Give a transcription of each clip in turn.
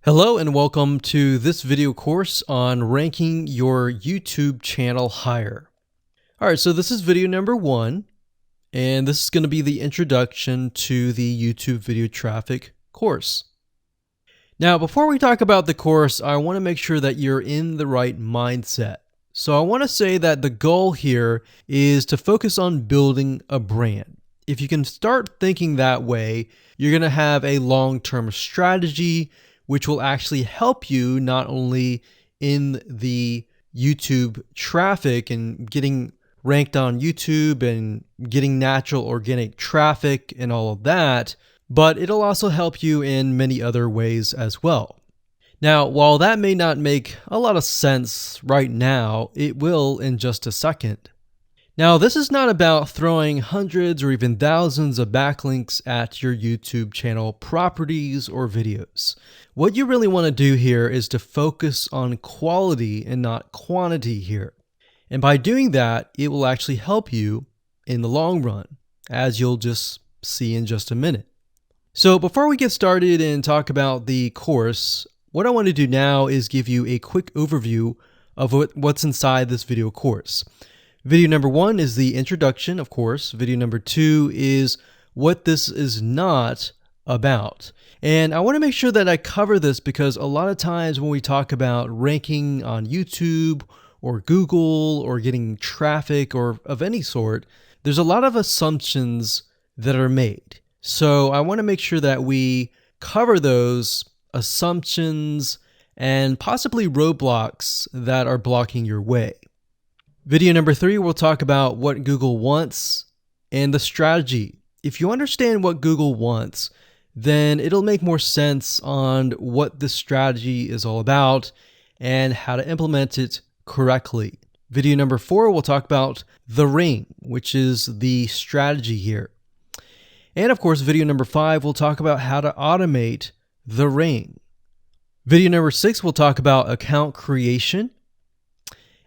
Hello and welcome to this video course on ranking your YouTube channel higher. All right, so this is video number 1, and this is going to be the introduction to the YouTube video traffic course. Now, before we talk about the course, I want to make sure that you're in the right mindset. So I want to say that the goal here is to focus on building a brand. If you can start thinking that way, you're going to have a long-term strategy which will actually help you not only in the YouTube traffic and getting ranked on YouTube and getting natural organic traffic and all of that, but it'll also help you in many other ways as well. Now, while that may not make a lot of sense right now, it will in just a second. Now, this is not about throwing hundreds or even thousands of backlinks at your YouTube channel properties or videos. What you really want to do here is to focus on quality and not quantity here. And by doing that, it will actually help you in the long run, as you'll just see in just a minute. So before we get started and talk about the course, what I want to do now is give you a quick overview of what's inside this video course. Video number 1 is the introduction, of course. Video number 2 is what this is not about. And I want to make sure that I cover this because a lot of times when we talk about ranking on YouTube or Google or getting traffic or of any sort, there's a lot of assumptions that are made. So I want to make sure that we cover those assumptions and possibly roadblocks that are blocking your way. Video number 3, we'll talk about what Google wants and the strategy. If you understand what Google wants, then it'll make more sense on what the strategy is all about and how to implement it correctly. Video number 4, we'll talk about the ring, which is the strategy here. And of course, video number 5, we'll talk about how to automate the ring. Video number 6, we'll talk about account creation.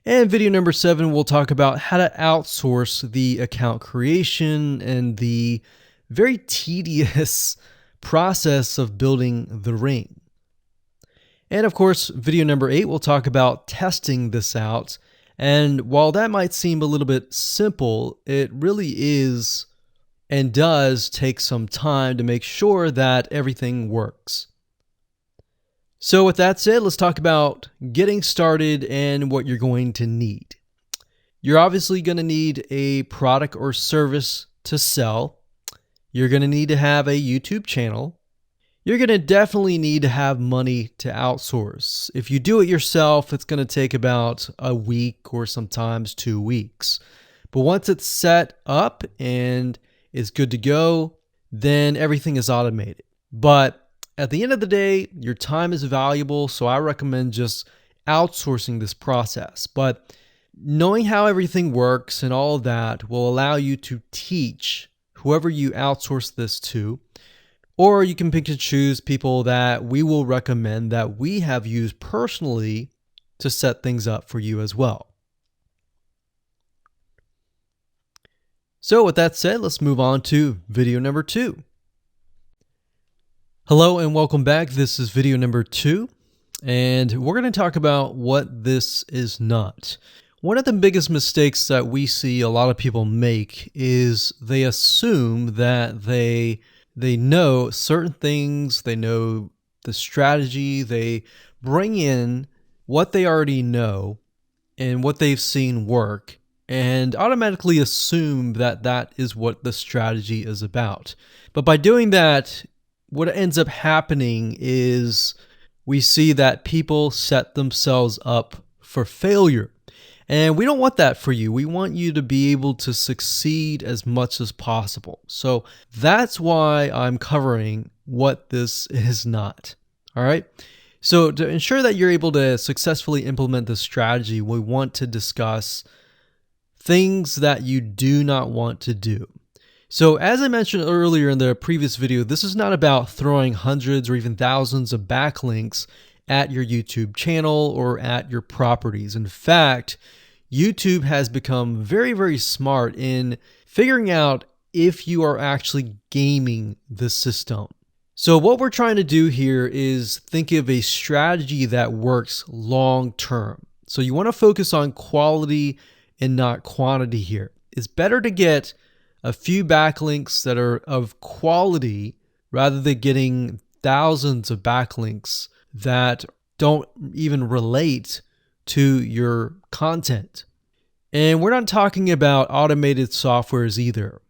And video number 7, we'll talk about how to outsource the account creation and the very tedious process of building the ring. And of course, video number 8, we'll talk about testing this out. And while that might seem a little bit simple, it really is and does take some time to make sure that everything works. So with that said, let's talk about getting started and what you're going to need. You're obviously going to need a product or service to sell. You're going to need to have a YouTube channel. You're going to definitely need to have money to outsource. If you do it yourself, it's going to take about a week or sometimes 2 weeks. But once it's set up and is good to go, then everything is automated. But at the end of the day, your time is valuable, so I recommend just outsourcing this process. But knowing how everything works and all of that will allow you to teach whoever you outsource this to, or you can pick and choose people that we will recommend that we have used personally to set things up for you as well. So with that said, let's move on to video number 2. Hello and welcome back. This is video number 2, and we're going to talk about what this is not. One of the biggest mistakes that we see a lot of people make is they assume that they know certain things, they know the strategy, they bring in what they already know and what they've seen work, and automatically assume that that is what the strategy is about. But by doing that, what ends up happening is we see that people set themselves up for failure. And we don't want that for you. We want you to be able to succeed as much as possible. So that's why I'm covering what this is not. All right. So to ensure that you're able to successfully implement this strategy, we want to discuss things that you do not want to do. So as I mentioned earlier in the previous video, this is not about throwing hundreds or even thousands of backlinks at your YouTube channel or at your properties. In fact, YouTube has become very, very smart in figuring out if you are actually gaming the system. So what we're trying to do here is think of a strategy that works long term. So you want to focus on quality and not quantity here. It's better to get a few backlinks that are of quality rather than getting thousands of backlinks that don't even relate to your content. And we're not talking about automated softwares either.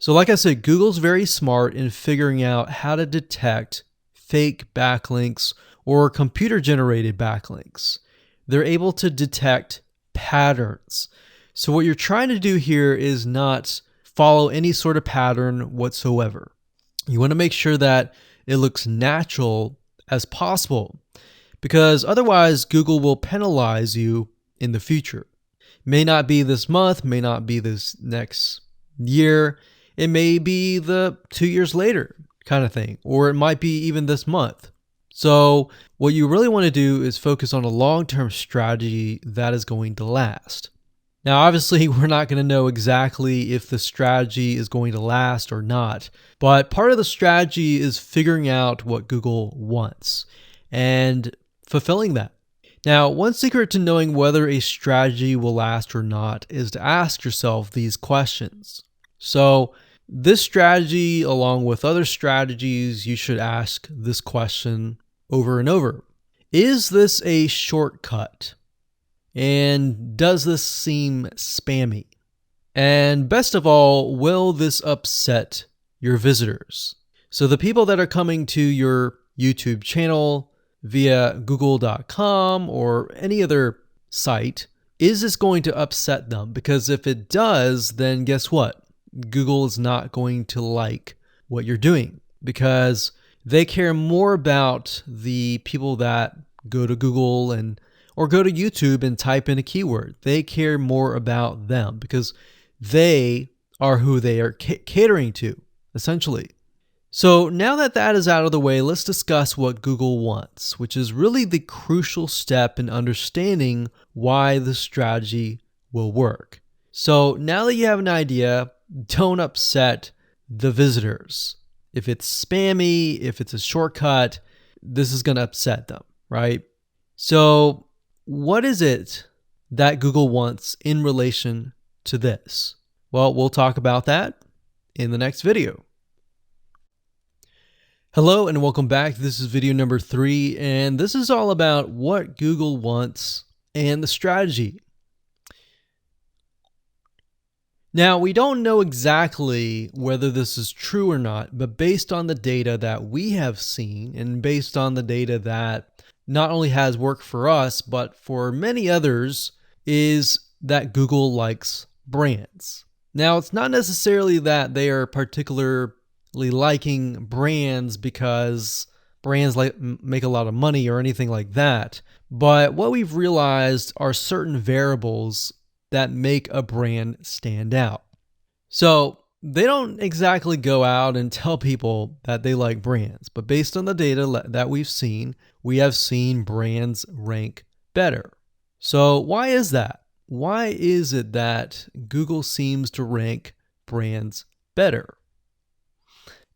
So like I said, Google's very smart in figuring out how to detect fake backlinks or computer-generated backlinks. They're able to detect patterns. So what you're trying to do here is not follow any sort of pattern whatsoever. You want to make sure that it looks natural as possible, because otherwise Google will penalize you in the future. May not be this month, may not be this next year. It may be the 2 years later kind of thing, or it might be even this month. So what you really want to do is focus on a long-term strategy that is going to last. Now, obviously, we're not going to know exactly if the strategy is going to last or not, but part of the strategy is figuring out what Google wants and fulfilling that. Now, one secret to knowing whether a strategy will last or not is to ask yourself these questions. So this strategy, along with other strategies, you should ask this question over and over. Is this a shortcut? And does this seem spammy? And best of all, will this upset your visitors? So the people that are coming to your YouTube channel via google.com or any other site, is this going to upset them? Because if it does, then guess what? Google is not going to like what you're doing, because they care more about the people that go to Google or go to YouTube and type in a keyword. They care more about them because they are who they are catering to, essentially. So now that that is out of the way, let's discuss what Google wants, which is really the crucial step in understanding why the strategy will work. So now that you have an idea, don't upset the visitors. If it's spammy, if it's a shortcut, this is going to upset them, right? So what is it that Google wants in relation to this? Well, we'll talk about that in the next video. Hello and welcome back. This is video number 3, and this is all about what Google wants and the strategy. Now, we don't know exactly whether this is true or not, but based on the data that we have seen and based on the data that not only has worked for us, but for many others, is that Google likes brands. Now, it's not necessarily that they are particularly liking brands because brands make a lot of money or anything like that, but what we've realized are certain variables that make a brand stand out. So they don't exactly go out and tell people that they like brands, but based on the data that we've seen, we have seen brands rank better. So why is that? Why is it that Google seems to rank brands better?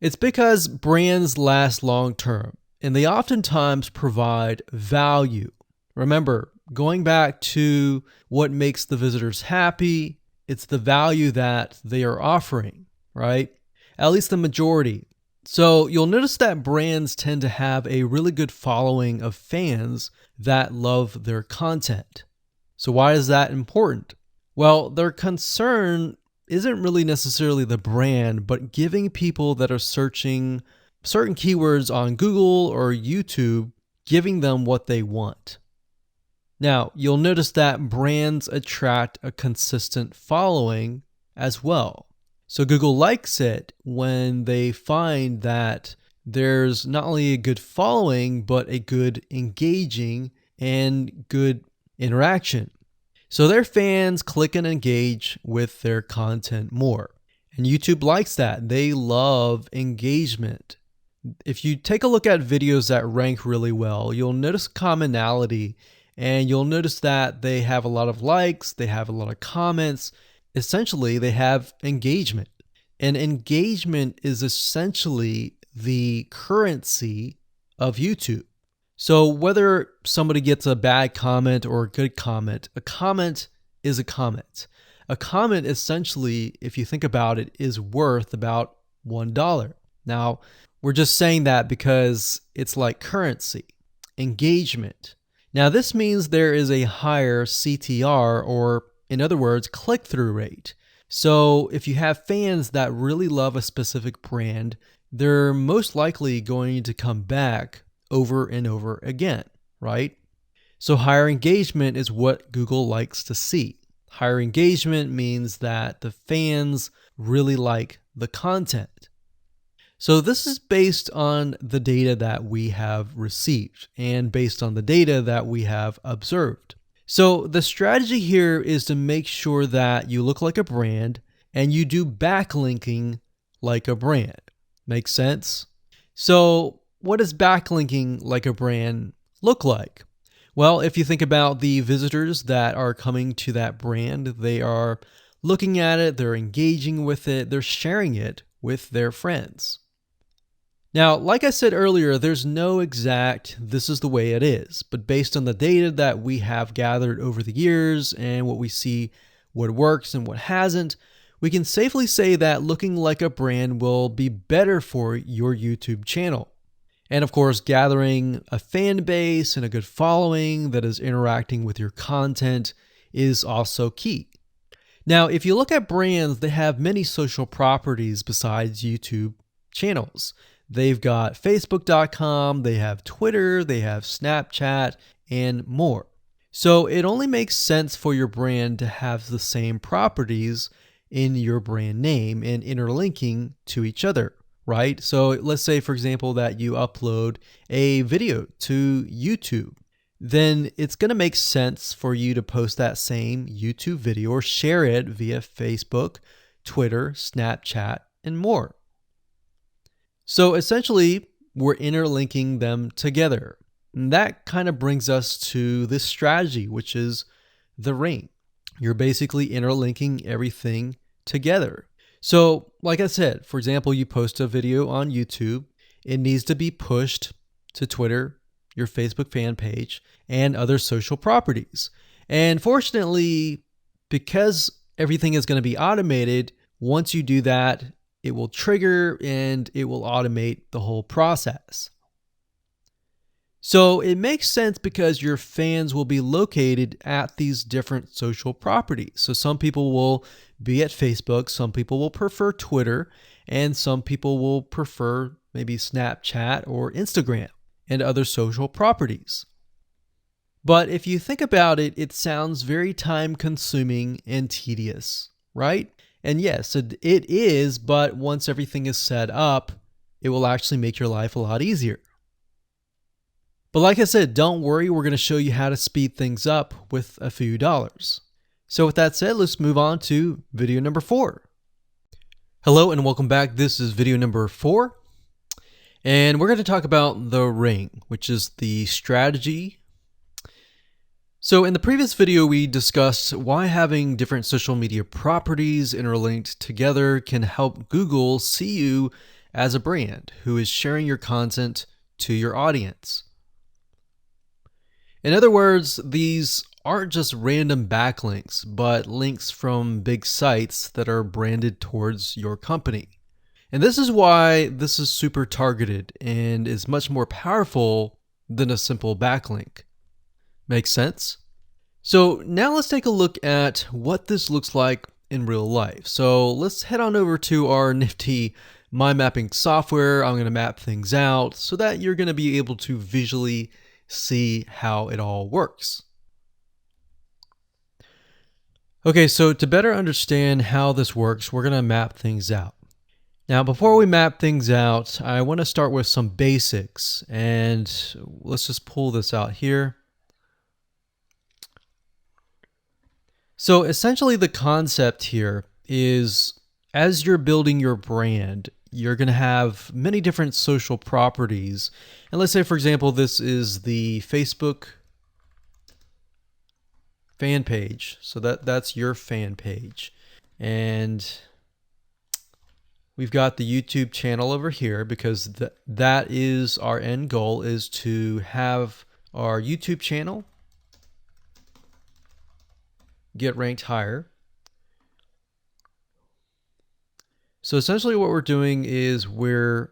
It's because brands last long term, and they oftentimes provide value. Remember, going back to what makes the visitors happy, it's the value that they are offering, right? At least the majority. So you'll notice that brands tend to have a really good following of fans that love their content. So why is that important? Well, their concern isn't really necessarily the brand, but giving people that are searching certain keywords on Google or YouTube, giving them what they want. Now, you'll notice that brands attract a consistent following as well. So Google likes it when they find that there's not only a good following, but a good engaging and good interaction. So their fans click and engage with their content more. And YouTube likes that. They love engagement. If you take a look at videos that rank really well, you'll notice commonality. And you'll notice that they have a lot of likes, they have a lot of comments. Essentially, they have engagement. And engagement is essentially the currency of YouTube. So whether somebody gets a bad comment or a good comment, a comment is a comment. A comment essentially, if you think about it, is worth about $1. Now, we're just saying that because it's like currency, engagement. Now, this means there is a higher CTR, or in other words, click-through rate. So if you have fans that really love a specific brand, they're most likely going to come back over and over again, right? So higher engagement is what Google likes to see. Higher engagement means that the fans really like the content. So this is based on the data that we have received and based on the data that we have observed. So the strategy here is to make sure that you look like a brand and you do backlinking like a brand. Make sense? So what does backlinking like a brand look like? Well, if you think about the visitors that are coming to that brand, they are looking at it, they're engaging with it, they're sharing it with their friends. Now, like I said earlier, there's no exact this is the way it is, but based on the data that we have gathered over the years and what we see what works and what hasn't, we can safely say that looking like a brand will be better for your YouTube channel. And of course, gathering a fan base and a good following that is interacting with your content is also key. Now, if you look at brands, they have many social properties besides YouTube channels. They've got Facebook.com, they have Twitter, they have Snapchat, and more. So it only makes sense for your brand to have the same properties in your brand name and interlinking to each other, right? So let's say, for example, that you upload a video to YouTube. Then it's going to make sense for you to post that same YouTube video or share it via Facebook, Twitter, Snapchat, and more. So essentially, we're interlinking them together. And that kind of brings us to this strategy, which is the ring. You're basically interlinking everything together. So, like I said, for example, you post a video on YouTube, it needs to be pushed to Twitter, your Facebook fan page, and other social properties. And fortunately, because everything is going to be automated, once you do that, it will trigger and it will automate the whole process. So it makes sense because your fans will be located at these different social properties. So some people will be at Facebook, some people will prefer Twitter, and some people will prefer maybe Snapchat or Instagram and other social properties. But if you think about it, it sounds very time consuming and tedious, right? And yes, it is, but once everything is set up, it will actually make your life a lot easier. But like I said, don't worry, we're going to show you how to speed things up with a few dollars. So with that said, let's move on to video number 4. Hello and welcome back. This is video number 4. And we're going to talk about the ring, which is the strategy. So in the previous video, we discussed why having different social media properties interlinked together can help Google see you as a brand who is sharing your content to your audience. In other words, these aren't just random backlinks, but links from big sites that are branded towards your company. And this is why this is super targeted and is much more powerful than a simple backlink. Makes sense? So now let's take a look at what this looks like in real life. So let's head on over to our nifty mind mapping software. I'm going to map things out so that you're going to be able to visually see how it all works. Okay, so to better understand how this works, we're going to map things out. Now, before we map things out, I want to start with some basics, and let's just pull this out here. So essentially the concept here is as you're building your brand, you're going to have many different social properties. And let's say, for example, this is the Facebook fan page. So that's your fan page. And we've got the YouTube channel over here because that is our end goal, is to have our YouTube channel get ranked higher. So essentially what we're doing is we're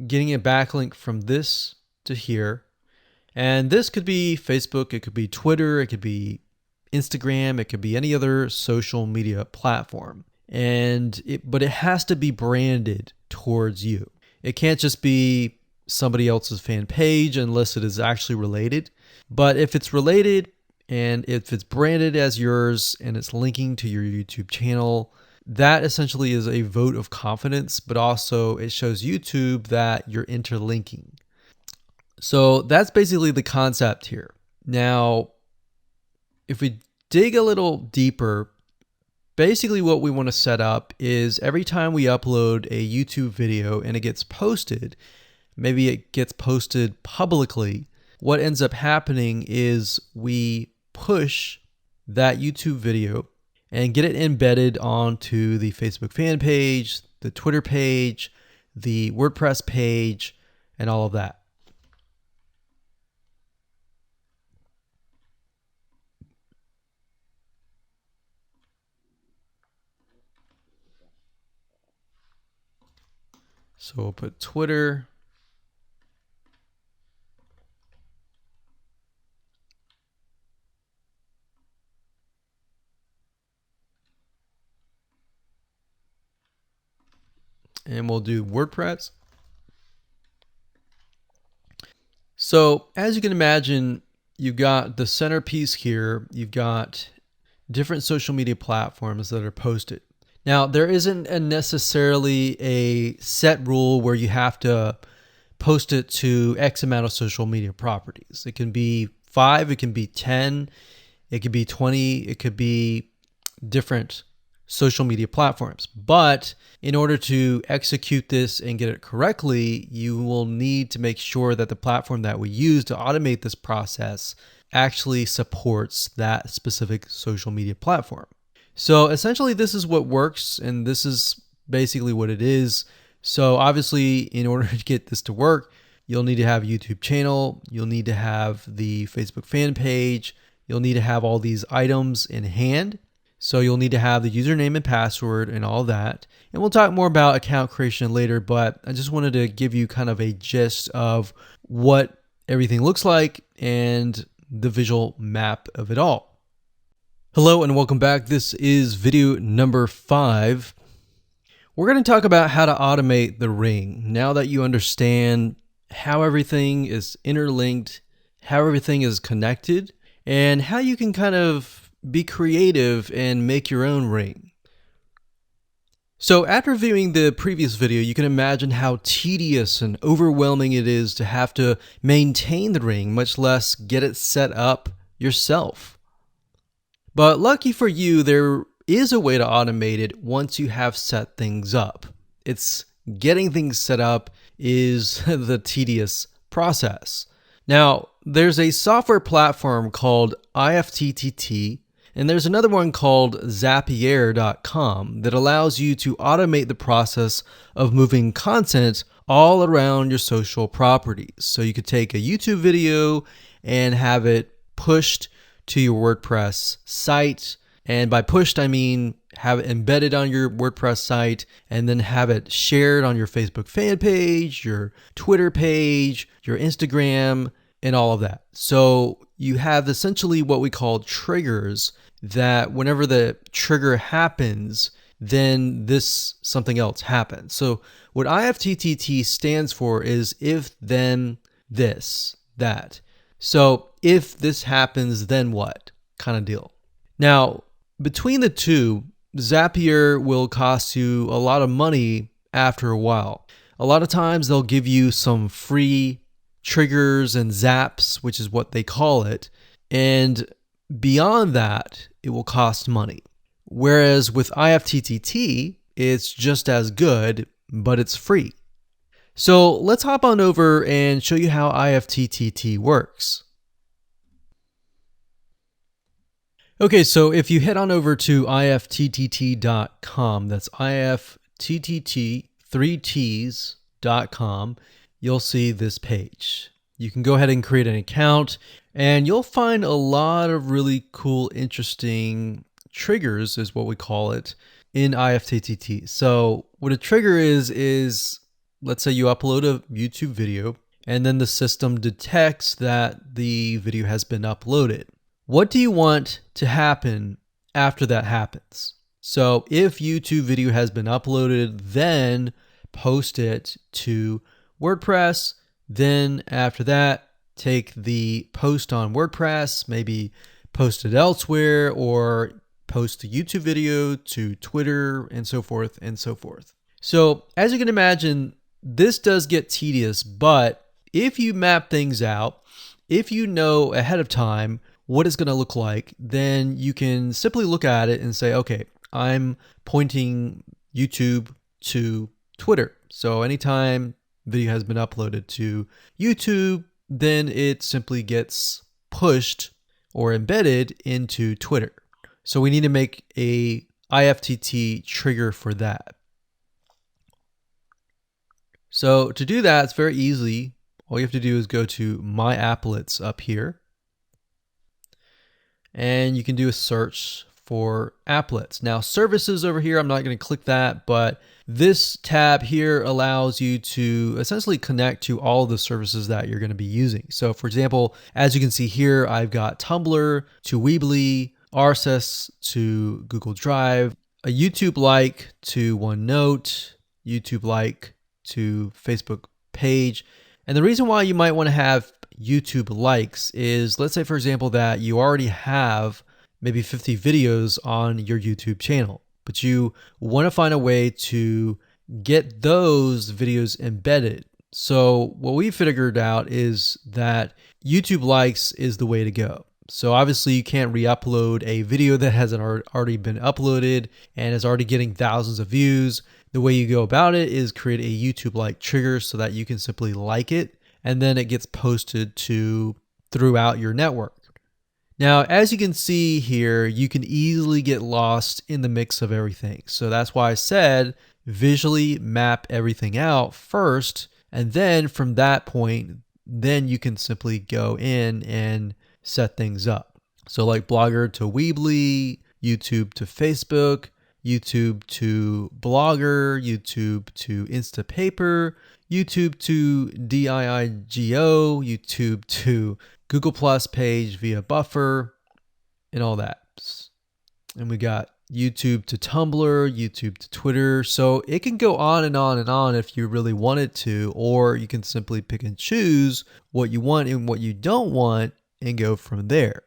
getting a backlink from this to here. And this could be Facebook, it could be Twitter, it could be Instagram, it could be any other social media platform. But it has to be branded towards you. It can't just be somebody else's fan page unless it is actually related. But if it's related and if it's branded as yours and it's linking to your YouTube channel, that essentially is a vote of confidence, but also it shows YouTube that you're interlinking. So that's basically the concept here. Now, if we dig a little deeper, basically what we want to set up is every time we upload a YouTube video and it gets posted, maybe it gets posted publicly, what ends up happening is we push that YouTube video and get it embedded onto the Facebook fan page, the Twitter page, the WordPress page, and all of that. So we'll put Twitter. And we'll do WordPress. So as you can imagine, you've got the centerpiece here. You've got different social media platforms that are posted. Now, there isn't necessarily a set rule where you have to post it to X amount of social media properties. It can be 5, it can be 10, it could be 20, it could be different social media platforms. But in order to execute this and get it correctly, you will need to make sure that the platform that we use to automate this process actually supports that specific social media platform. So essentially this is what works, and this is basically what it is. So obviously in order to get this to work, you'll need to have a YouTube channel, you'll need to have the Facebook fan page, you'll need to have all these items in hand. So you'll need to have the username and password and all that. And we'll talk more about account creation later, but I just wanted to give you kind of a gist of what everything looks like and the visual map of it all. Hello and welcome back. This is video number 5. We're going to talk about how to automate the ring. Now that you understand how everything is interlinked, how everything is connected, and how you can kind of be creative and make your own ring. So after viewing the previous video, you can imagine how tedious and overwhelming it is to have to maintain the ring, much less get it set up yourself. But lucky for you, there is a way to automate it once you have set things up. It's getting things set up is the tedious process. Now, there's a software platform called IFTTT, and there's another one called Zapier.com that allows you to automate the process of moving content all around your social properties. So you could take a YouTube video and have it pushed to your WordPress site. And by pushed, I mean have it embedded on your WordPress site and then have it shared on your Facebook fan page, your Twitter page, your Instagram, and all of that. So you have essentially what we call triggers that whenever the trigger happens, then something else happens. So what IFTTT stands for is if, then, this, that. So if this happens, then what kind of deal. Now, between the two, Zapier will cost you a lot of money after a while. A lot of times they'll give you some free triggers and zaps, which is what they call it. And beyond that, it will cost money. Whereas with IFTTT, it's just as good, but it's free. So let's hop on over and show you how IFTTT works. Okay, so if you head on over to ifttt.com, that's ifttt, 3ts.com, you'll see this page. You can go ahead and create an account, and you'll find a lot of really cool, interesting triggers, is what we call it, in ifttt. So what a trigger is let's say you upload a YouTube video, and then the system detects that the video has been uploaded. What do you want to happen after that happens? So if YouTube video has been uploaded, then post it to WordPress. Then after that, take the post on WordPress, maybe post it elsewhere, or post the YouTube video to Twitter, and so forth and so forth. So as you can imagine, this does get tedious, but if you map things out, if you know ahead of time what it's going to look like, then you can simply look at it and say, okay, I'm pointing YouTube to Twitter. So anytime video has been uploaded to YouTube, then it simply gets pushed or embedded into Twitter. So we need to make a IFTTT trigger for that. So to do that, it's very easy. All you have to do is go to My Applets up here, and you can do a search for applets. Now services over here, I'm not going to click that, but this tab here allows you to essentially connect to all of the services that you're going to be using. So for example, as you can see here, I've got Tumblr to Weebly, RSS to Google Drive, a YouTube like to OneNote, YouTube like to Facebook page. And the reason why you might want to have YouTube likes is, let's say for example that you already have maybe 50 videos on your YouTube channel, but you want to find a way to get those videos embedded. So what we figured out is that YouTube likes is the way to go. So obviously you can't re-upload a video that hasn't already been uploaded and is already getting thousands of views. The way you go about it is create a YouTube like trigger so that you can simply like it, and then it gets posted to throughout your network. Now, as you can see here, you can easily get lost in the mix of everything. So that's why I said visually map everything out first, and then from that point, then you can simply go in and set things up. So like Blogger to Weebly, YouTube to Facebook, YouTube to Blogger, YouTube to Instapaper, YouTube to DIIGO, YouTube to Google Plus page via Buffer, and all that. And we got YouTube to Tumblr, YouTube to Twitter. So it can go on and on and on if you really wanted to, or you can simply pick and choose what you want and what you don't want and go from there.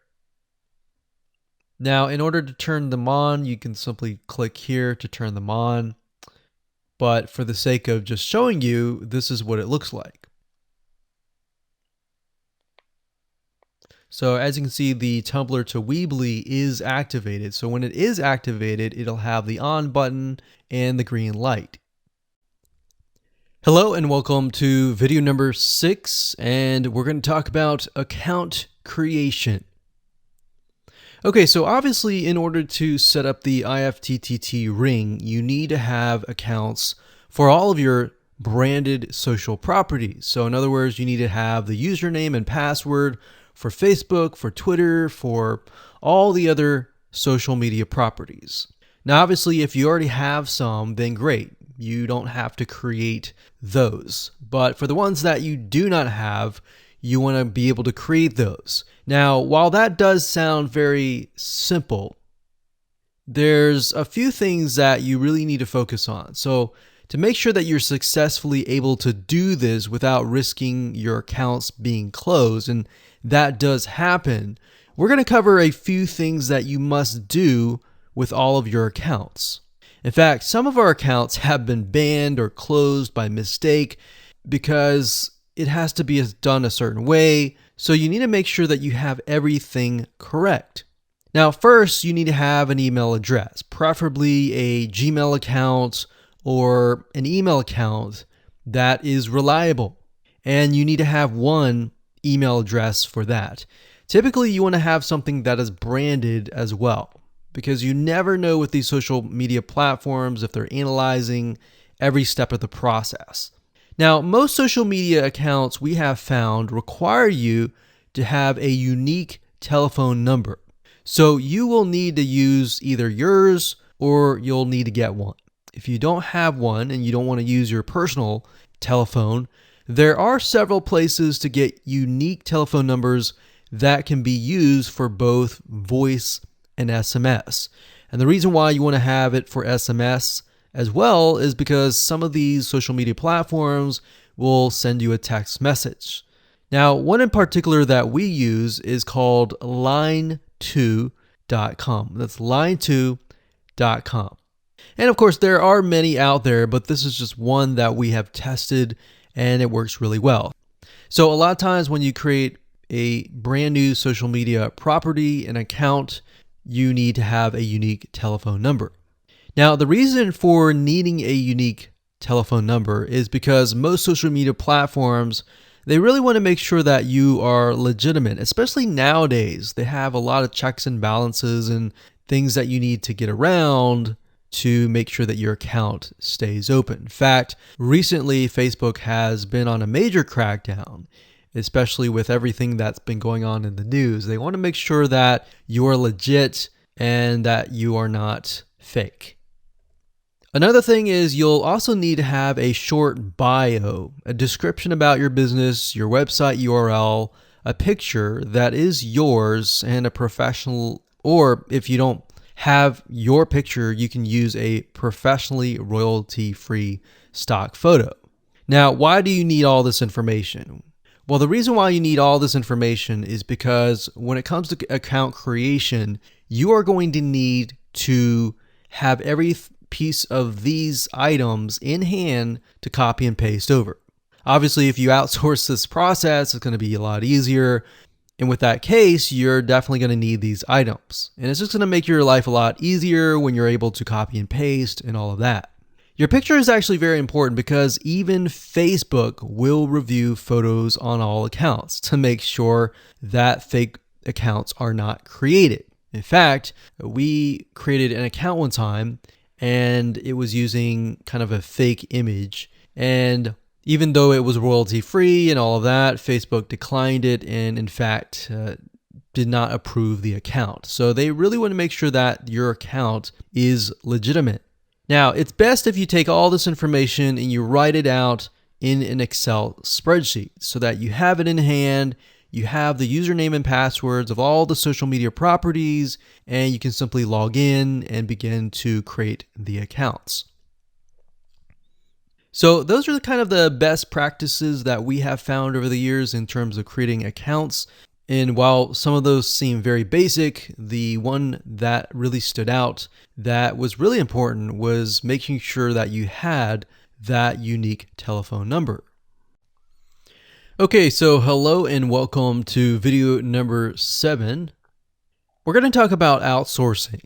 Now, in order to turn them on, you can simply click here to turn them on. But for the sake of just showing you, this is what it looks like. So as you can see, the Tumblr to Weebly is activated. So when it is activated, it'll have the on button and the green light. Hello and welcome to video number 6, and we're going to talk about account creation. Okay, so obviously in order to set up the IFTTT ring, you need to have accounts for all of your branded social properties. So in other words, you need to have the username and password for Facebook, for Twitter, for all the other social media properties. Now, obviously, if you already have some, then great. You don't have to create those. But for the ones that you do not have, you want to be able to create those. Now, while that does sound very simple, there's a few things that you really need to focus on. So to make sure that you're successfully able to do this without risking your accounts being closed, and that does happen, we're going to cover a few things that you must do with all of your accounts. In fact, some of our accounts have been banned or closed by mistake because it has to be done a certain way. So you need to make sure that you have everything correct. Now, first, you need to have an email address, preferably a Gmail account or an email account that is reliable. And you need to have one email address for that. Typically, you want to have something that is branded as well, because you never know with these social media platforms if they're analyzing every step of the process. Now, most social media accounts we have found require you to have a unique telephone number. So you will need to use either yours or you'll need to get one. If you don't have one and you don't want to use your personal telephone, there are several places to get unique telephone numbers that can be used for both voice and SMS. And the reason why you want to have it for SMS as well is because some of these social media platforms will send you a text message. Now, one in particular that we use is called line2.com. That's line2.com. And of course, there are many out there, but this is just one that we have tested and it works really well. So a lot of times when you create a brand new social media property, an account, you need to have a unique telephone number. Now, the reason for needing a unique telephone number is because most social media platforms, they really want to make sure that you are legitimate, especially nowadays. They have a lot of checks and balances and things that you need to get around to make sure that your account stays open. In fact, recently Facebook has been on a major crackdown, especially with everything that's been going on in the news. They want to make sure that you are legit and that you are not fake. Another thing is you'll also need to have a short bio, a description about your business, your website URL, a picture that is yours, and a professional, or if you don't have your picture, you can use a professionally royalty-free stock photo. Now, why do you need all this information? Well, the reason why you need all this information is because when it comes to account creation, you are going to need to have every piece of these items in hand to copy and paste over. Obviously, if you outsource this process, it's going to be a lot easier. And with that case, you're definitely going to need these items. And it's just going to make your life a lot easier when you're able to copy and paste and all of that. Your picture is actually very important because even Facebook will review photos on all accounts to make sure that fake accounts are not created. In fact, we created an account one time and it was using kind of a fake image. And even though it was royalty free and all of that, Facebook declined it and in fact did not approve the account. So they really want to make sure that your account is legitimate. Now, it's best if you take all this information and you write it out in an Excel spreadsheet so that you have it in hand. You have the username and passwords of all the social media properties, and you can simply log in and begin to create the accounts. So those are kind of the best practices that we have found over the years in terms of creating accounts. And while some of those seem very basic, the one that really stood out that was really important was making sure that you had that unique telephone number. Okay, so hello and welcome to video number 7. We're going to talk about outsourcing.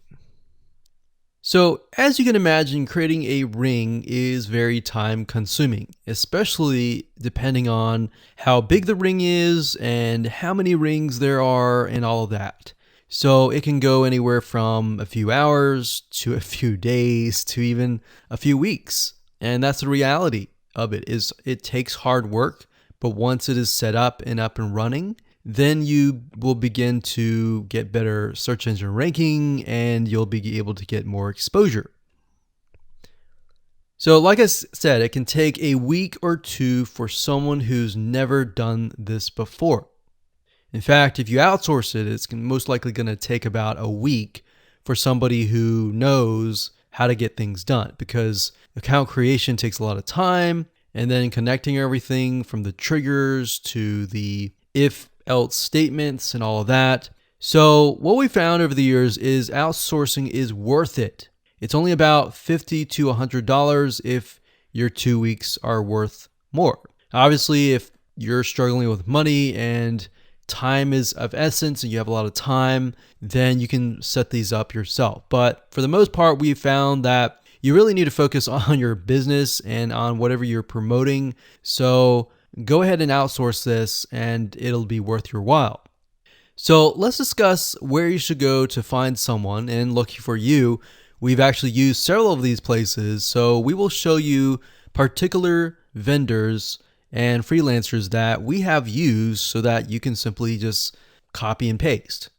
So as you can imagine, creating a ring is very time consuming, especially depending on how big the ring is and how many rings there are and all of that. So it can go anywhere from a few hours to a few days to even a few weeks. And that's the reality of it, is it takes hard work. But once it is set up and running, then you will begin to get better search engine ranking and you'll be able to get more exposure. So like I said, it can take a week or two for someone who's never done this before. In fact, if you outsource it, it's most likely going to take about a week for somebody who knows how to get things done, because account creation takes a lot of time. And then connecting everything from the triggers to the if-else statements and all of that. So what we found over the years is outsourcing is worth it. It's only about $50 to $100 if your 2 weeks are worth more. Obviously, if you're struggling with money and time is of essence and you have a lot of time, then you can set these up yourself. But for the most part, we found that you really need to focus on your business and on whatever you're promoting. So go ahead and outsource this and it'll be worth your while. So let's discuss where you should go to find someone, and lucky for you, we've actually used several of these places. So we will show you particular vendors and freelancers that we have used so that you can simply just copy and paste.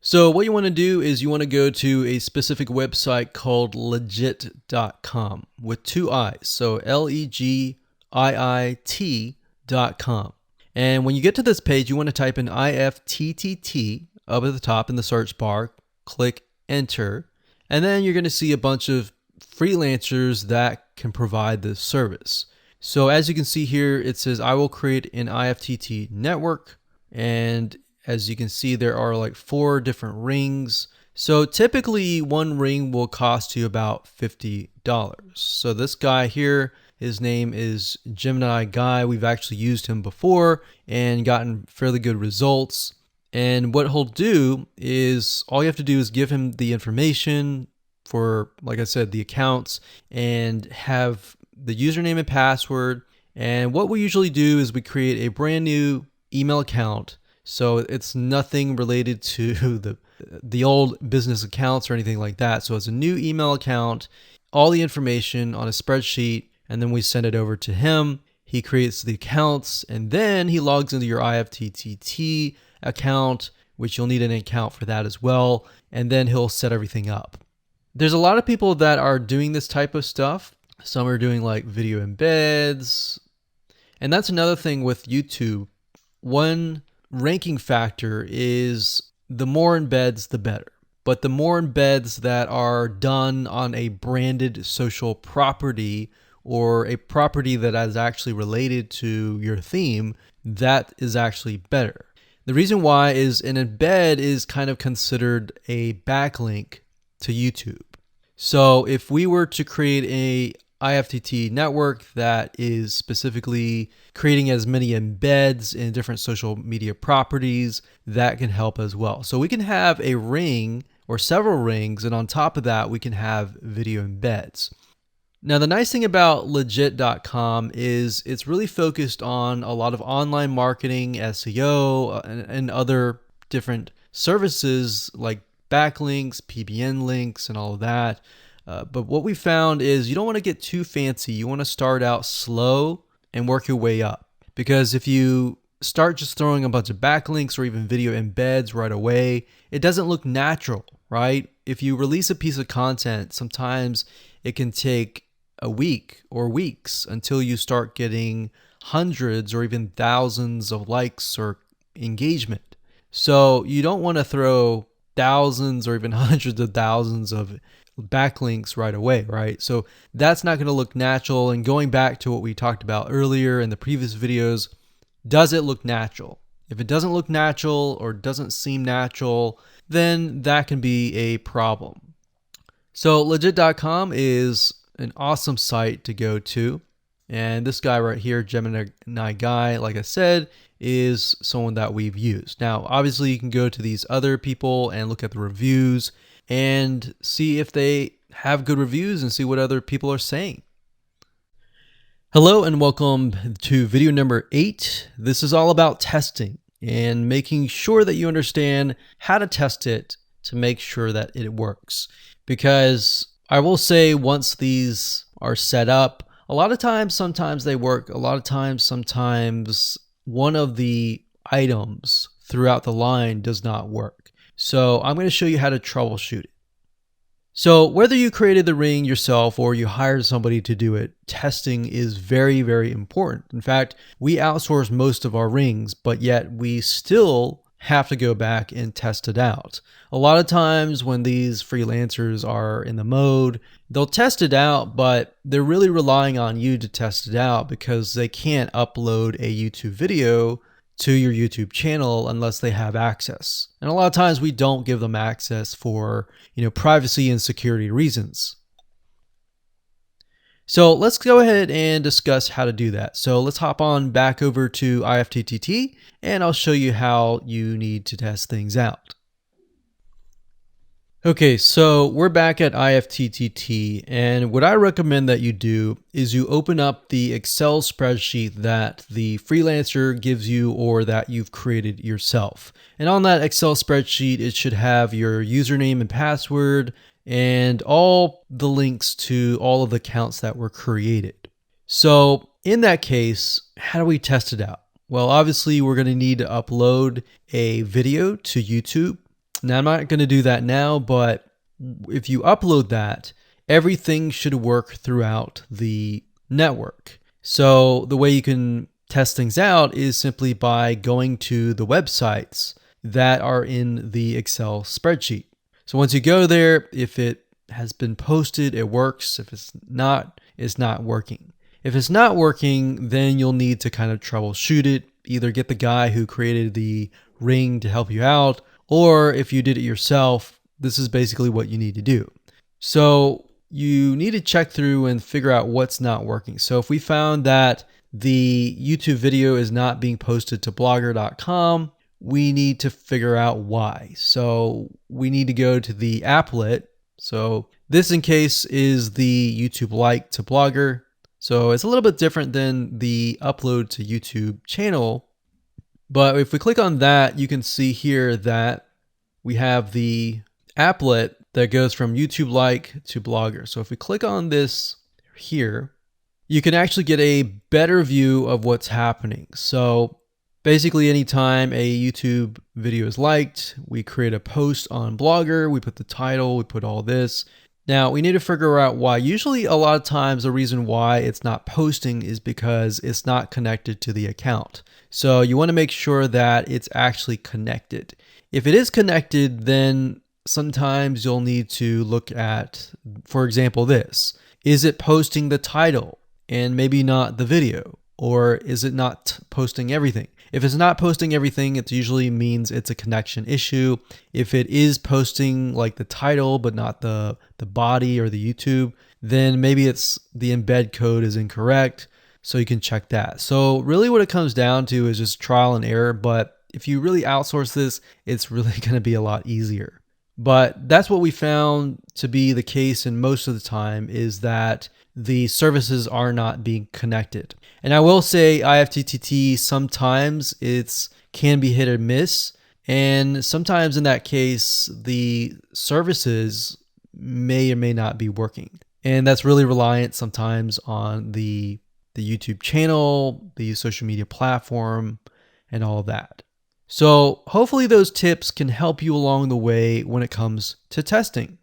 So what you want to do is you want to go to a specific website called legit.com with two I's. So LEGIIT.com. And when you get to this page, you want to type in IFTTT up at the top in the search bar, click enter, and then you're going to see a bunch of freelancers that can provide this service. So as you can see here, it says I will create an IFTTT network, and as you can see, there are like 4 different rings. So typically one ring will cost you about $50. So this guy here, his name is Gemini Guy. We've actually used him before and gotten fairly good results. And what he'll do is all you have to do is give him the information for, like I said, the accounts, and have the username and password. And what we usually do is we create a brand new email account. So it's nothing related to the old business accounts or anything like that. So it's a new email account, all the information on a spreadsheet, and then we send it over to him. He creates the accounts, and then he logs into your IFTTT account, which you'll need an account for that as well, and then he'll set everything up. There's a lot of people that are doing this type of stuff. Some are doing like video embeds, and that's another thing with YouTube. One ranking factor is the more embeds, the better. But the more embeds that are done on a branded social property or a property that is actually related to your theme, that is actually better. The reason why is an embed is kind of considered a backlink to YouTube. So if we were to create a IFTTT network that is specifically creating as many embeds in different social media properties, that can help as well. So we can have a ring or several rings, and on top of that, we can have video embeds. Now, the nice thing about legit.com is it's really focused on a lot of online marketing, SEO, and other different services like backlinks, PBN links, and all of that. But what we found is you don't want to get too fancy. You want to start out slow and work your way up. Because if you start just throwing a bunch of backlinks or even video embeds right away, it doesn't look natural, right? If you release a piece of content, sometimes it can take a week or weeks until you start getting hundreds or even thousands of likes or engagement. So you don't want to throw thousands or even hundreds of thousands of backlinks right away, right? So that's not going to look natural. And going back to what we talked about earlier in the previous videos, does it look natural? If it doesn't look natural or doesn't seem natural, then that can be a problem. So legit.com is an awesome site to go to. And this guy right here, Gemini Guy, like I said, is someone that we've used. Now, obviously, you can go to these other people and look at the reviews and see if they have good reviews and see what other people are saying. Hello and welcome to video number 8. This is all about testing and making sure that you understand how to test it to make sure that it works. Because I will say once these are set up, a lot of times, sometimes they work. A lot of times, sometimes one of the items throughout the line does not work. So I'm going to show you how to troubleshoot it. So whether you created the ring yourself or you hired somebody to do it, testing is very, very important. In fact, we outsource most of our rings, but yet we still have to go back and test it out. A lot of times when these freelancers are in the mode, they'll test it out, but they're really relying on you to test it out because they can't upload a YouTube video to your YouTube channel unless they have access. And a lot of times we don't give them access for, privacy and security reasons. So let's go ahead and discuss how to do that. So let's hop on back over to IFTTT and I'll show you how you need to test things out. Okay, so we're back at IFTTT, and what I recommend that you do is you open up the Excel spreadsheet that the freelancer gives you or that you've created yourself. And on that Excel spreadsheet, it should have your username and password and all the links to all of the accounts that were created. So in that case, how do we test it out? Well, obviously, we're going to need to upload a video to YouTube. Now, I'm not going to do that now, but if you upload that, everything should work throughout the network. So the way you can test things out is simply by going to the websites that are in the Excel spreadsheet. So once you go there, if it has been posted, it works. If it's not working. If it's not working, then you'll need to kind of troubleshoot it, either get the guy who created the ring to help you out, or if you did it yourself, this is basically what you need to do. So you need to check through and figure out what's not working. So if we found that the YouTube video is not being posted to blogger.com, we need to figure out why. So we need to go to the applet. So this in case is the YouTube like to Blogger. So it's a little bit different than the upload to YouTube channel. But if we click on that, you can see here that we have the applet that goes from YouTube like to Blogger. So if we click on this here, you can actually get a better view of what's happening. So basically anytime a YouTube video is liked, we create a post on Blogger, we put the title, we put all this. Now we need to figure out why. Usually a lot of times the reason why it's not posting is because it's not connected to the account. So you want to make sure that it's actually connected. If it is connected, then sometimes you'll need to look at, for example, this. Is it posting the title and maybe not the video? Or is it not posting everything? If it's not posting everything, it usually means it's a connection issue. If it is posting like the title but not the body or the YouTube, then maybe it's the embed code is incorrect. So you can check that. So really what it comes down to is just trial and error. But if you really outsource this, it's really going to be a lot easier. But that's what we found to be the case in most of the time, is that the services are not being connected. And I will say IFTTT, sometimes it's can be hit or miss. And sometimes in that case, the services may or may not be working. And that's really reliant sometimes on the YouTube channel, the social media platform, and all of that. So hopefully those tips can help you along the way when it comes to testing.